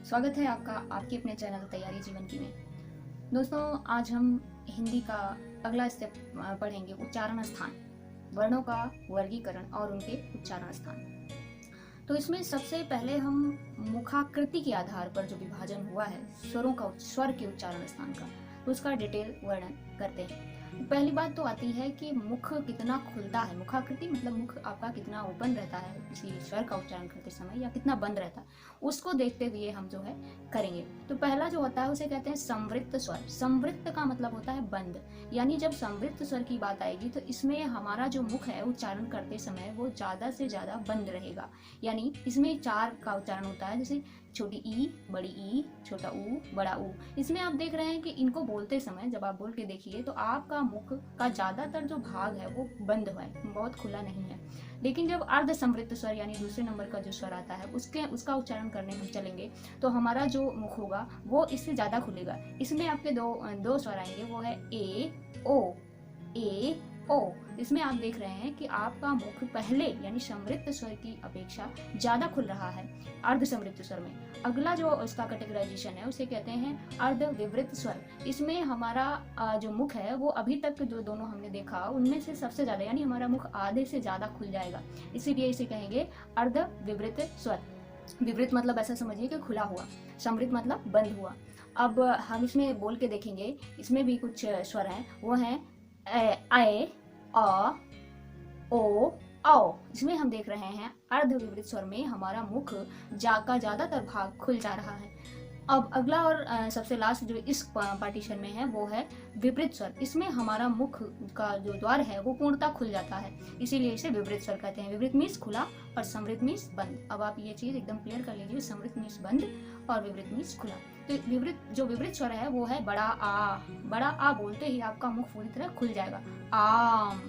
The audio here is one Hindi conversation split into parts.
स्वागत है आपका आपके अपने चैनल तैयारी जीवन की में। दोस्तों, आज हम हिंदी का अगला स्टेप पढ़ेंगे, उच्चारण स्थान, वर्णों का वर्गीकरण और उनके उच्चारण स्थान। तो इसमें सबसे पहले हम मुखाकृति के आधार पर जो विभाजन हुआ है स्वर के उच्चारण स्थान का, तो उसका डिटेल वर्णन करते हैं। पहली बात तो आती है कि मुख कितना खुलता है। मुखाकृति मतलब मुख आपका कितना ओपन रहता है किसी स्वर का उच्चारण करते समय, या कितना बंद रहता है, उसको देखते हुए हम जो है करेंगे। तो पहला जो होता है उसे कहते हैं संवृत्त स्वर। संवृत्त का मतलब होता है बंद, यानी जब संवृत्त स्वर की बात आएगी तो इसमें हमारा जो मुख है उच्चारण करते समय वो ज्यादा से ज्यादा बंद रहेगा। यानी इसमें 4 का उच्चारण होता है, जैसे छोटी ई, बड़ी ई, छोटा ऊ, बड़ा ऊ। इसमें आप देख रहे हैं कि इनको बोलते समय जब आप बोल के देखिए तो आपका मुख का ज्यादातर जो भाग है वो बंद हुआ है, बहुत खुला नहीं है। लेकिन जब अर्ध संवृत्त स्वर यानी दूसरे नंबर का जो स्वर आता है उसका उच्चारण करने हम चलेंगे तो हमारा जो मुख होगा वो इससे ज्यादा खुलेगा। इसमें आपके दो स्वर आएंगे, वो है ए ओ, ए ओ। इसमें आप देख रहे हैं कि आपका मुख पहले यानी समृद्ध स्वर की अपेक्षा ज्यादा खुल रहा है अर्ध समृद्ध स्वर में। अगला जो उसका कैटेगराइजेशन है उसे कहते हैं अर्ध विवृत स्वर। इसमें हमारा जो मुख है वो अभी तक जो दोनों हमने देखा उनमें से सबसे ज्यादा, यानी हमारा मुख आधे से ज्यादा खुल जाएगा, इसीलिए इसे कहेंगे अर्ध विवृत स्वर। विवृत मतलब ऐसा समझिए कि खुला हुआ, समृद्ध मतलब बंद हुआ। अब हम इसमें बोल के देखेंगे, इसमें भी कुछ स्वर हैं, वो हैं ए, अ, ओ, औ। इसमें हम देख रहे हैं अर्ध विवृत स्वर में हमारा मुख का ज्यादातर भाग खुल जा रहा है। अब अगला और सबसे लास्ट जो इस पार्टीशन में है वो है विपरीत स्वर। इसमें हमारा मुख का जो द्वार है वो पूर्णतः खुल जाता है, इसीलिए इसे विपरीत स्वर कहते हैं। विपरीत मीन्स खुला और समृद्ध मीन्स बंद। अब आप ये चीज एकदम क्लियर कर लीजिए, समृद्ध मीन्स बंद और विपरीत मीन्स खुला। तो विपरीत स्वर है वो है बड़ा आ। बड़ा आ बोलते ही आपका मुख पूरी तरह खुल जाएगा, आम।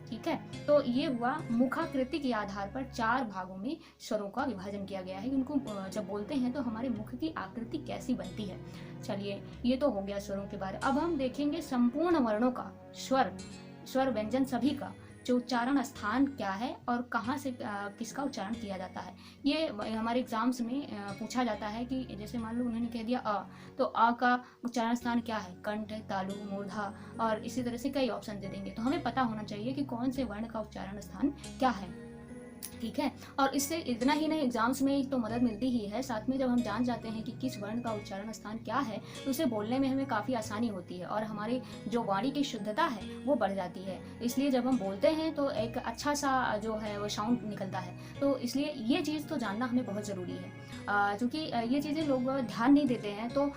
ठीक है, तो ये हुआ मुखाकृति के आधार पर 4 भागों में स्वरों का विभाजन किया गया है। उनको जब बोलते हैं तो हमारे मुख की आकृति कैसी बनती है। चलिए, ये तो हो गया स्वरों के बारे। अब हम देखेंगे संपूर्ण वर्णों का स्वर व्यंजन सभी का जो उच्चारण स्थान क्या है और कहाँ से किसका उच्चारण किया जाता है। ये हमारे एग्जाम्स में पूछा जाता है कि जैसे मान लो उन्होंने कह दिया अ, तो अ का उच्चारण स्थान क्या है, कंठ, तालु, मूर्धा, और इसी तरह से कई ऑप्शन दे देंगे। तो हमें पता होना चाहिए कि कौन से वर्ण का उच्चारण स्थान क्या है। ठीक है, और इससे इतना ही नहीं, एग्जाम्स में तो मदद मिलती ही है, साथ में जब हम जान जाते हैं कि किस वर्ण का उच्चारण स्थान क्या है तो उसे बोलने में हमें काफ़ी आसानी होती है और हमारी जो वाणी की शुद्धता है वो बढ़ जाती है। इसलिए जब हम बोलते हैं तो एक अच्छा सा जो है वो साउंड निकलता है। तो इसलिए ये चीज़ तो जानना हमें बहुत ज़रूरी है, क्योंकि ये चीज़ें लोग ध्यान नहीं देते हैं। तो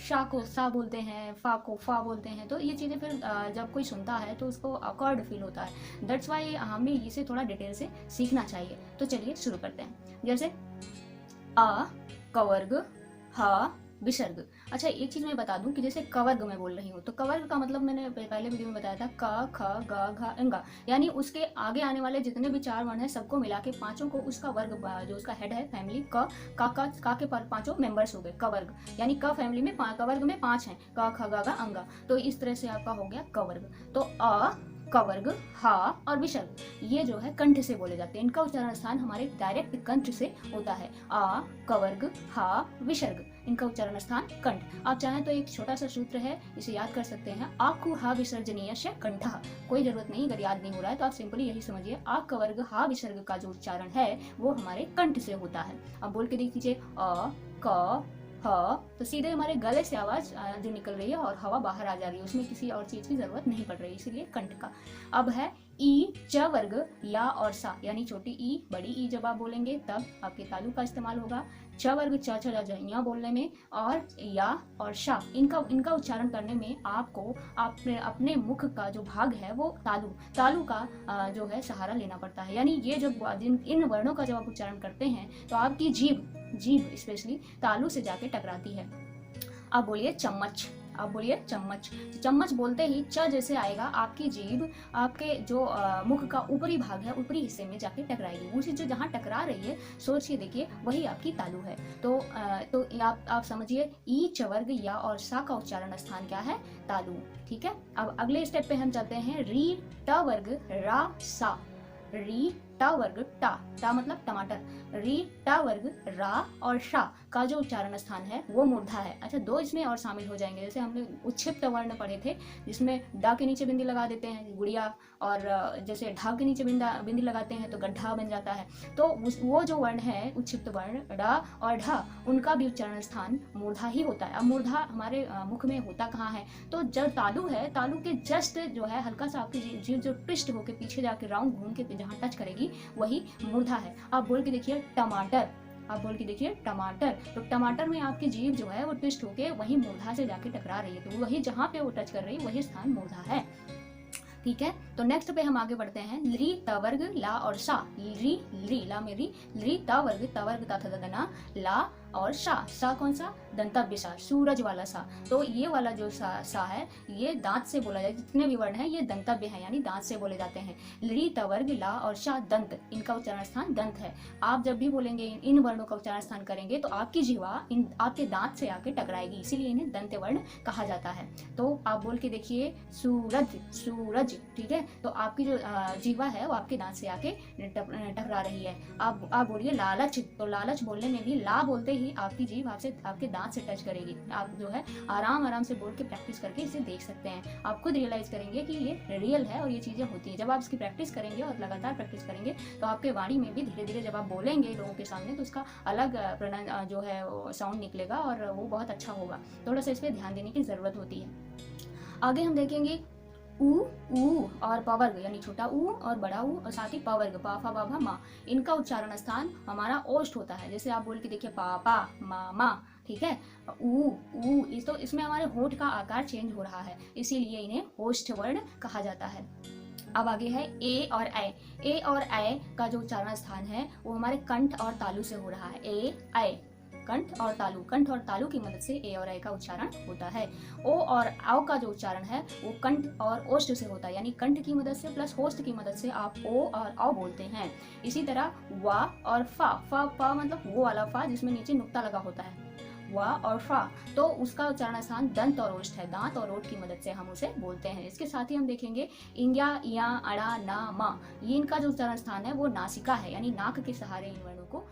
शा को सा बोलते हैं, फा को फा बोलते हैं, तो ये चीज़ें फिर जब कोई सुनता है तो उसको ऑकवर्ड फील होता है। दैट्स वाई हमें इसे थोड़ा डिटेल से सीखना चाहिए। तो चलिए शुरू करते हैं। जैसे अ, कवर्ग, ह, विसर्ग। अच्छा, एक चीज मैं बता दूं कि जैसे कवर्ग मैं बोल रही हूँ तो कवर्ग का मतलब मैंने पहले वीडियो में बताया था, क, ख, ग, घ, अंगा, यानी उसके आगे आने वाले जितने भी 4 वर्ण हैं सबको मिला के पांचों को उसका वर्ग, जो उसका हेड है फैमिली का के पांचों मेंबर्स हो गए कवर्ग। यानी क फैमिली में कवर्ग में 5 हैं, क, ख, ग, घ, अंगा। तो इस तरह से आपका हो गया कवर्ग। तो अ, कवर्ग, हा और विसर्ग, ये जो है कंठ से बोले जाते हैं। इनका उच्चारण स्थान हमारे डायरेक्ट कंठ से होता है। आ, कवर्ग, हा, विसर्ग, इनका उच्चारण स्थान कंठ। आप चाहें तो एक छोटा सा सूत्र है, इसे याद कर सकते हैं, आकु हा विसर्जनीय कंठ। कोई जरूरत नहीं, अगर याद नहीं हो रहा है तो आप सिंपली यही समझिए, आ कवर्ग हा विसर्ग का जो उच्चारण है वो हमारे कंठ से होता है। अब बोल के देख लीजिए, अ, क, ह, तो सीधे हमारे गले से आवाज जो निकल रही है और हवा बाहर आ जा रही है, उसमें किसी और चीज की जरूरत नहीं पड़ रही, इसीलिए कंठ का। अब है ई, च वर्ग, या और सा, यानी छोटी ई, बड़ी ई जब आप बोलेंगे तब आपके तालु का इस्तेमाल होगा। च वर्ग, च छ ज या बोलने में, और या और शा, इनका उच्चारण करने में आपको अपने मुख का जो भाग है वो तालु का जो है सहारा लेना पड़ता है। यानी ये जब इन वर्णों का जब आप उच्चारण करते हैं तो आपकी जीभ स्पेशली तालु से जाके टकराती है। अब बोलिए चम्मच। अब बोलिए चम्मच। चम्मच बोलते ही च जैसे आएगा, आपकी जीभ आपके जो मुख का ऊपरी भाग है, ऊपरी हिस्से में जाके टकराएगी। वो चीज जो जहाँ टकरा रही है, सोच के देखिए, वही आपकी तालु है। तो आप समझिए, ई, च वर्ग, या और सा का उच्चारण स्थान क्या है, तालु। ठीक है, अब अगले स्टेप पे हम चलते हैं, री, ट वर्ग, रा, सा। री, टा वर्ग टा, टा मतलब टमाटर, री टा वर्ग रा और शा का जो उच्चारण स्थान है वो मूर्धा है। अच्छा, दो इसमें और शामिल हो जाएंगे, जैसे हमने उच्छिप्त वर्ण पढ़े थे जिसमें डा के नीचे बिंदी लगा देते हैं गुड़िया, और जैसे ढा के नीचे बिंदी लगाते हैं तो गड्ढा बन जाता है। तो वो जो वर्ण है उच्छिप्त वर्ण डा और ढा, उनका भी उच्चारण स्थान मूर्धा ही होता है। अब मूर्धा हमारे मुख में होता कहाँ है, तो जब तालु है, तालु के जस्ट जो है हल्का सा आपकी जीभ जो ट्विस्ट होकर पीछे जाके राउंड घूम के जहाँ टच करेगी वही मूर्धा है। आप बोल के देखिए टमाटर, आप बोल के देखिए टमाटर, तो टमाटर में आपकी जीभ जो है वो ट्विस्ट होके वही मूर्धा से जाके टकरा रही है, तो वही जहाँ पे वो टच कर रही है वही स्थान मूर्धा है। ठीक है, तो नेक्स्ट पे हम आगे बढ़ते हैं। ली त वर्ग ला और सा, ली ला में ली त वर्ग ता था दना ला और सा कौन सा, दंतव्य सा, सूरज वाला सा। तो ये वाला जो सा है ये दांत से बोला जाए, जितने भी वर्ण हैं ये दंतव्य है यानी दांत से बोले जाते हैं। ली त वर्ग ला और शा दंत, इनका उच्चारण स्थान दंत है। आप जब भी बोलेंगे इन वर्णों का उच्चारण स्थान करेंगे तो आपकी जीवा इन आपके दांत से आके टकराएगी, इसीलिए इन्हें दंत वर्ण कहा जाता है। तो आप बोल के देखिए सूरज, ठीक है, तो आपकी जो जीवा है वो आपके दांत से आके टकरा रही है। आप बोलिए लालच, तो लालच बोलने में भी ला बोलते ही आपकी जीभ आपके दांत से टच करेगी। आप जो है आराम से बोल के प्रैक्टिस करके इसे देख सकते हैं, आप खुद रियलाइज करेंगे कि ये रियल है और ये चीजें होती है। जब आप इसकी प्रैक्टिस करेंगे और लगातार प्रैक्टिस करेंगे तो आपके वाणी में भी धीरे धीरे जब आप बोलेंगे लोगों के सामने तो उसका अलग जो है साउंड निकलेगा और वो बहुत अच्छा होगा। थोड़ा सा इस पर ध्यान देने की जरूरत होती है। आगे हम देखेंगे ऊ और पवर्ग यानी छोटा ऊ और बड़ा ऊ और साथ ही पवर्ग पा फा बा भा मा, इनका उच्चारण स्थान हमारा ओष्ठ होता है। जैसे आप बोल के देखिए पापा मामा, ठीक है, ऊ इस तो इसमें हमारे होठ का आकार चेंज हो रहा है, इसीलिए इन्हें ओष्ठ वर्ण कहा जाता है। अब आगे है ए और ऐ का जो उच्चारण स्थान है वो हमारे कंठ और तालु से हो रहा है। ए ऐ, कंठ और तालु की मदद से ए और ऐ का उच्चारण होता है। ओ और आओ का जो उच्चारण है वो कंठ और ओष्ठ से होता है, यानी कंठ की मदद से प्लस होष्ठ की मदद से आप ओ और आओ बोलते हैं। इसी तरह वा और फा मतलब वो वाला फा जिसमें नीचे नुक्ता लगा होता है, वा और फा, तो उसका उच्चारण स्थान दंत और ओष्ठ है, दांत और ओठ की मदद से हम उसे बोलते हैं। इसके साथ ही हम देखेंगे इंग्या या अड़ा ना मा, ये इनका जो उच्चारण स्थान है वो नासिका है, यानी नाक के सहारे इन वर्णों को